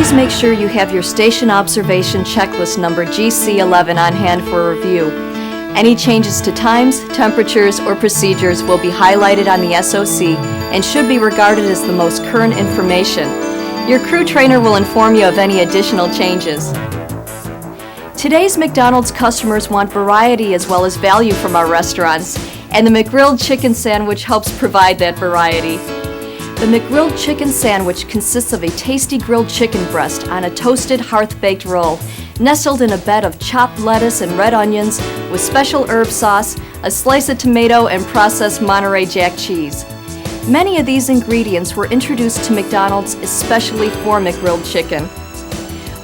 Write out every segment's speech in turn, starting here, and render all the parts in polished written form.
Please make sure you have your station observation checklist number GC11 on hand for review. Any changes to times, temperatures, or procedures will be highlighted on the SOC and should be regarded as the most current information. Your crew trainer will inform you of any additional changes. Today's McDonald's customers want variety as well as value from our restaurants, and the McGrilled chicken sandwich helps provide that variety. The McGrilled chicken sandwich consists of a tasty grilled chicken breast on a toasted hearth-baked roll, nestled in a bed of chopped lettuce and red onions with special herb sauce, a slice of tomato, and processed Monterey Jack cheese. Many of these ingredients were introduced to McDonald's especially for McGrilled chicken.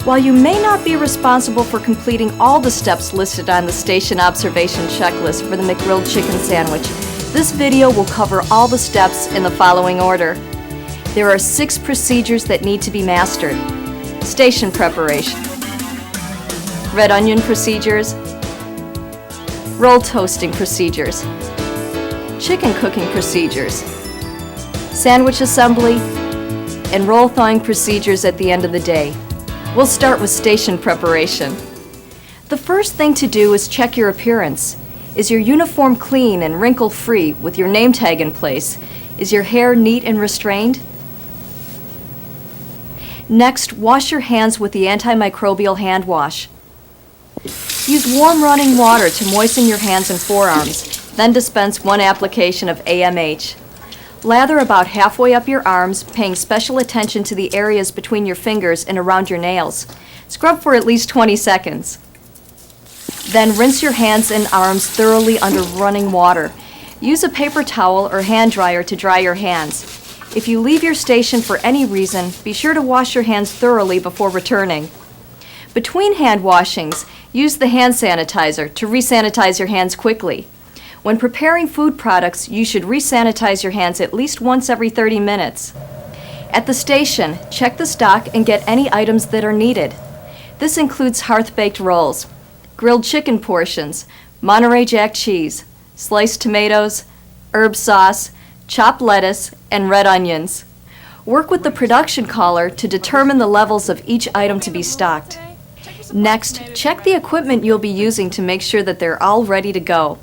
While you may not be responsible for completing all the steps listed on the station observation checklist for the McGrilled chicken sandwich, this video will cover all the steps in the following order. There are 6 procedures that need to be mastered. Station preparation, red onion procedures, roll toasting procedures, chicken cooking procedures, sandwich assembly, and roll thawing procedures at the end of the day. We'll start with station preparation. The first thing to do is check your appearance. Is your uniform clean and wrinkle-free with your name tag in place? Is your hair neat and restrained? Next, wash your hands with the antimicrobial hand wash. Use warm running water to moisten your hands and forearms, then dispense 1 application of AMH. Lather about halfway up your arms, paying special attention to the areas between your fingers and around your nails. Scrub for at least 20 seconds. Then rinse your hands and arms thoroughly under running water. Use a paper towel or hand dryer to dry your hands. If you leave your station for any reason, be sure to wash your hands thoroughly before returning. Between hand washings, use the hand sanitizer to re-sanitize your hands quickly. When preparing food products, you should re-sanitize your hands at least once every 30 minutes. At the station, check the stock and get any items that are needed. This includes hearth-baked rolls, grilled chicken portions, Monterey Jack cheese, sliced tomatoes, herb sauce, chopped lettuce, and red onions. Work with the production caller to determine the levels of each item to be stocked. Next, check the equipment you'll be using to make sure that they're all ready to go.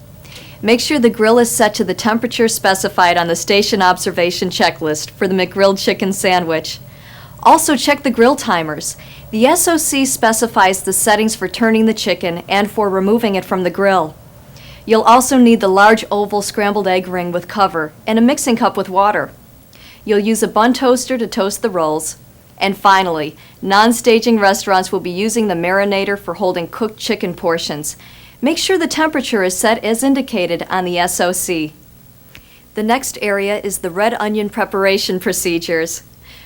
Make sure the grill is set to the temperature specified on the station observation checklist for the McGrilled chicken sandwich. Also check the grill timers. The SOC specifies the settings for turning the chicken and for removing it from the grill. You'll also need the large oval scrambled egg ring with cover and a mixing cup with water. You'll use a bun toaster to toast the rolls. And finally, non-staging restaurants will be using the marinator for holding cooked chicken portions. Make sure the temperature is set as indicated on the SOC. The next area is the red onion preparation procedures.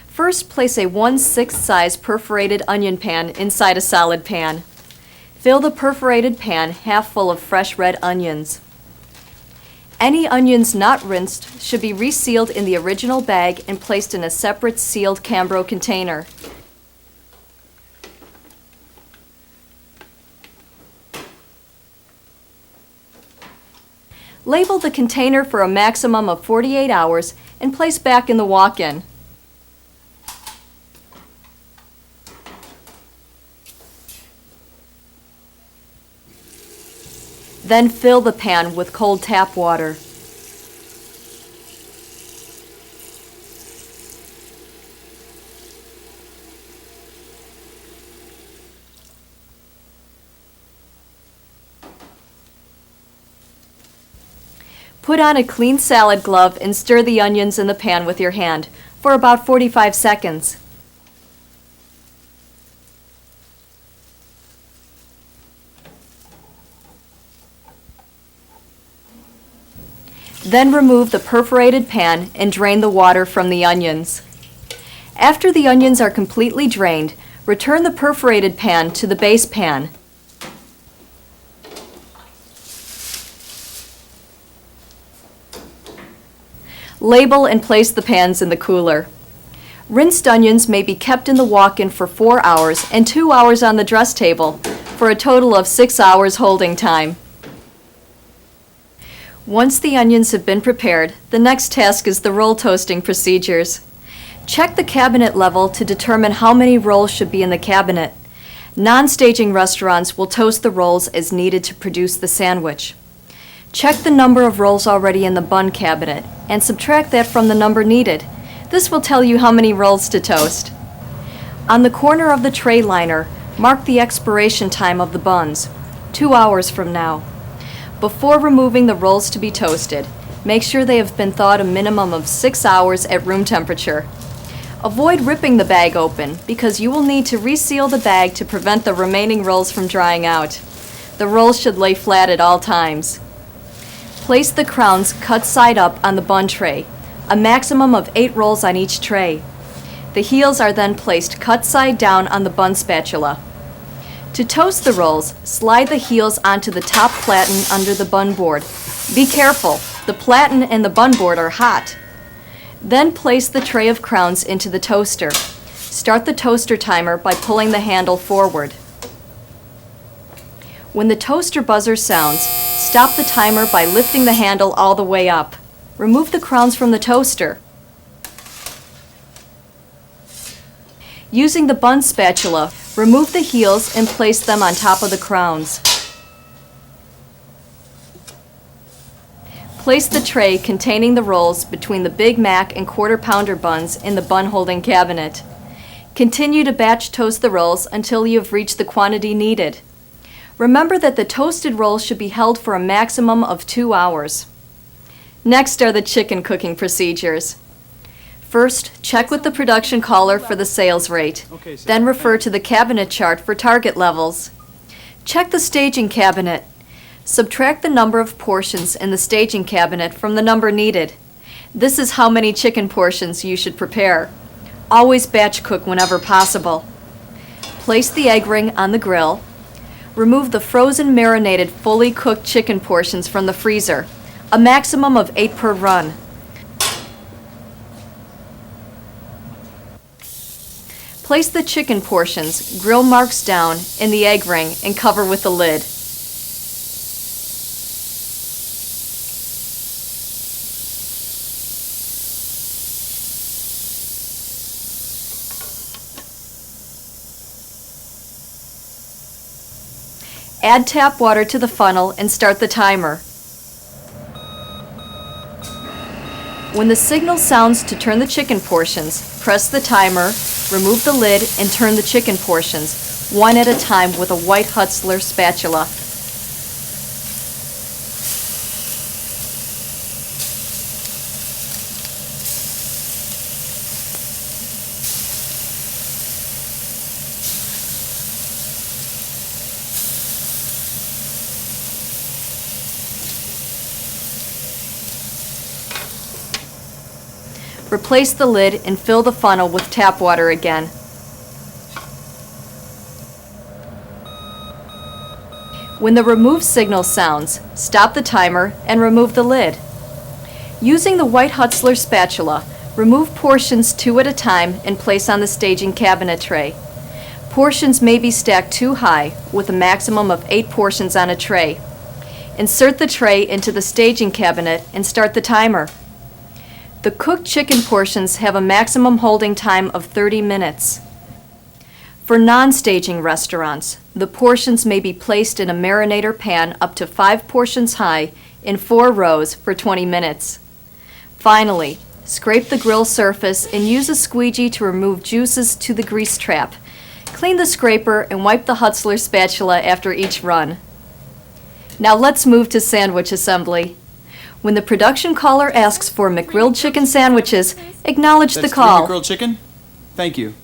First, place a 1/6 size perforated onion pan inside a solid pan. Fill the perforated pan half full of fresh red onions. Any onions not rinsed should be resealed in the original bag and placed in a separate sealed Cambro container. Label the container for a maximum of 48 hours and place back in the walk-in. Then fill the pan with cold tap water. Put on a clean salad glove and stir the onions in the pan with your hand for about 45 seconds. Then remove the perforated pan and drain the water from the onions. After the onions are completely drained, return the perforated pan to the base pan. Label and place the pans in the cooler. Rinsed onions may be kept in the walk-in for 4 hours and 2 hours on the dress table, for a total of 6 hours holding time. Once the onions have been prepared, the next task is the roll toasting procedures. Check the cabinet level to determine how many rolls should be in the cabinet. Non-staging restaurants will toast the rolls as needed to produce the sandwich. Check the number of rolls already in the bun cabinet and subtract that from the number needed. This will tell you how many rolls to toast. On the corner of the tray liner, mark the expiration time of the buns, 2 hours from now. Before removing the rolls to be toasted, make sure they have been thawed a minimum of 6 hours at room temperature. Avoid ripping the bag open because you will need to reseal the bag to prevent the remaining rolls from drying out. The rolls should lay flat at all times. Place the crowns cut side up on the bun tray, a maximum of 8 rolls on each tray. The heels are then placed cut side down on the bun spatula. To toast the rolls, slide the heels onto the top platen under the bun board. Be careful, the platen and the bun board are hot. Then place the tray of crowns into the toaster. Start the toaster timer by pulling the handle forward. When the toaster buzzer sounds, stop the timer by lifting the handle all the way up. Remove the crowns from the toaster. Using the bun spatula, remove the heels and place them on top of the crowns. Place the tray containing the rolls between the Big Mac and Quarter Pounder buns in the bun holding cabinet. Continue to batch toast the rolls until you have reached the quantity needed. Remember that the toasted rolls should be held for a maximum of 2 hours. Next are the chicken cooking procedures. First, check with the production caller for the sales rate. Then refer to the cabinet chart for target levels. Check the staging cabinet. Subtract the number of portions in the staging cabinet from the number needed. This is how many chicken portions you should prepare. Always batch cook whenever possible. Place the egg ring on the grill. Remove the frozen marinated fully cooked chicken portions from the freezer, a maximum of 8 per run. Place the chicken portions, grill marks down, in the egg ring and cover with the lid. Add tap water to the funnel and start the timer. When the signal sounds to turn the chicken portions, press the timer, remove the lid, and turn the chicken portions, one at a time with a white Hutzler spatula. Replace the lid and fill the funnel with tap water again. When the remove signal sounds, stop the timer and remove the lid. Using the white Hutzler spatula, remove portions 2 at a time and place on the staging cabinet tray. Portions may be stacked too high, with a maximum of 8 portions on a tray. Insert the tray into the staging cabinet and start the timer. The cooked chicken portions have a maximum holding time of 30 minutes. For non-staging restaurants, the portions may be placed in a marinator pan up to 5 portions high in 4 rows for 20 minutes. Finally, scrape the grill surface and use a squeegee to remove juices to the grease trap. Clean the scraper and wipe the Hutzler spatula after each run. Now let's move to sandwich assembly. When the production caller asks for McGrilled chicken sandwiches, acknowledge the call. McGrilled chicken? Thank you.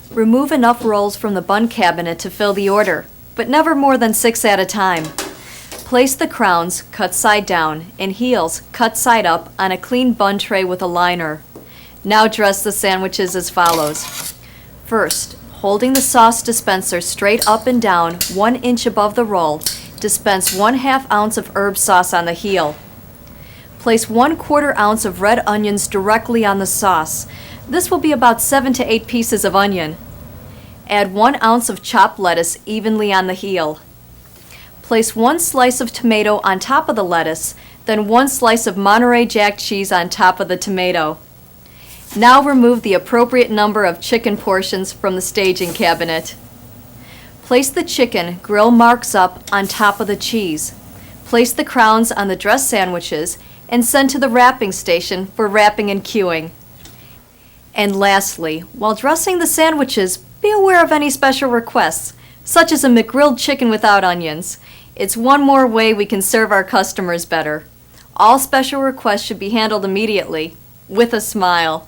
Remove enough rolls from the bun cabinet to fill the order, but never more than 6 at a time. Place the crowns, cut side down, and heels, cut side up, on a clean bun tray with a liner. Now dress the sandwiches as follows. First, holding the sauce dispenser straight up and down 1 inch above the roll, dispense 1/2 ounce of herb sauce on the heel. Place 1/4 ounce of red onions directly on the sauce. This will be about 7 to 8 pieces of onion. Add 1 ounce of chopped lettuce evenly on the heel. Place 1 slice of tomato on top of the lettuce, then 1 slice of Monterey Jack cheese on top of the tomato. Now remove the appropriate number of chicken portions from the staging cabinet. Place the chicken grill marks up on top of the cheese. Place the crowns on the dressed sandwiches and send to the wrapping station for wrapping and queuing. And lastly, while dressing the sandwiches, be aware of any special requests, such as a McGrilled chicken without onions. It's one more way we can serve our customers better. All special requests should be handled immediately, with a smile.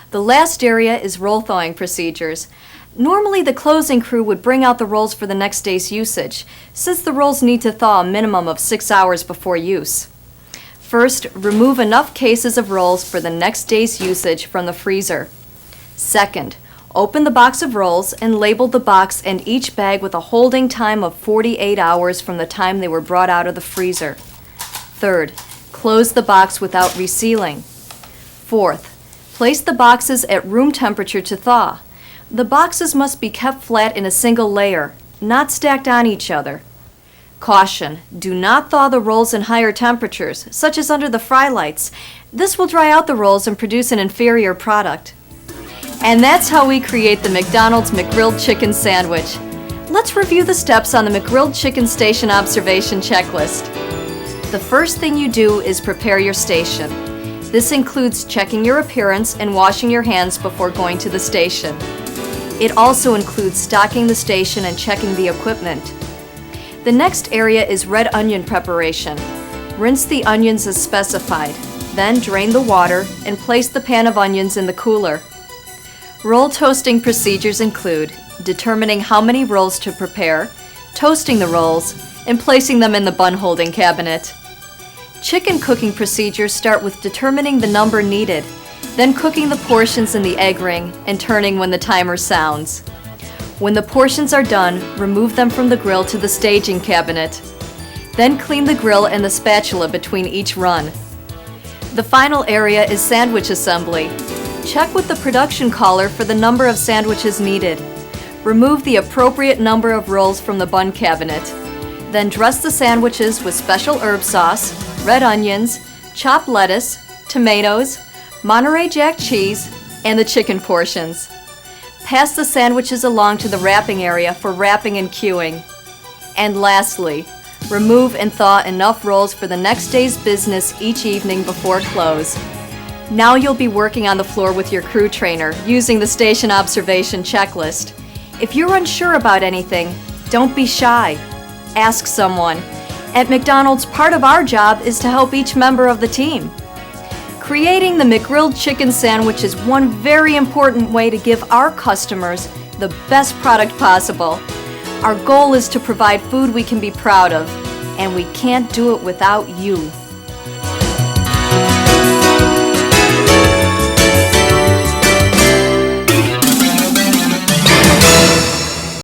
The last area is roll thawing procedures. Normally, the closing crew would bring out the rolls for the next day's usage, since the rolls need to thaw a minimum of 6 hours before use. First, remove enough cases of rolls for the next day's usage from the freezer. Second, open the box of rolls and label the box and each bag with a holding time of 48 hours from the time they were brought out of the freezer. Third, close the box without resealing. Fourth, place the boxes at room temperature to thaw. The boxes must be kept flat in a single layer, not stacked on each other. Caution, do not thaw the rolls in higher temperatures, such as under the fry lights. This will dry out the rolls and produce an inferior product. And that's how we create the McDonald's McGrilled chicken sandwich. Let's review the steps on the McGrilled chicken station observation checklist. The first thing you do is prepare your station. This includes checking your appearance and washing your hands before going to the station. It also includes stocking the station and checking the equipment. The next area is red onion preparation. Rinse the onions as specified, then drain the water and place the pan of onions in the cooler. Roll toasting procedures include determining how many rolls to prepare, toasting the rolls, and placing them in the bun holding cabinet. Chicken cooking procedures start with determining the number needed, then cooking the portions in the egg ring and turning when the timer sounds. When the portions are done, remove them from the grill to the staging cabinet. Then clean the grill and the spatula between each run. The final area is sandwich assembly. Check with the production caller for the number of sandwiches needed. Remove the appropriate number of rolls from the bun cabinet. Then dress the sandwiches with special herb sauce, red onions, chopped lettuce, tomatoes, Monterey Jack cheese, and the chicken portions. Pass the sandwiches along to the wrapping area for wrapping and queuing. And lastly, remove and thaw enough rolls for the next day's business each evening before close. Now you'll be working on the floor with your crew trainer using the station observation checklist. If you're unsure about anything, don't be shy. Ask someone. At McDonald's, part of our job is to help each member of the team. Creating the McGrilled chicken sandwich is one very important way to give our customers the best product possible. Our goal is to provide food we can be proud of, and we can't do it without you.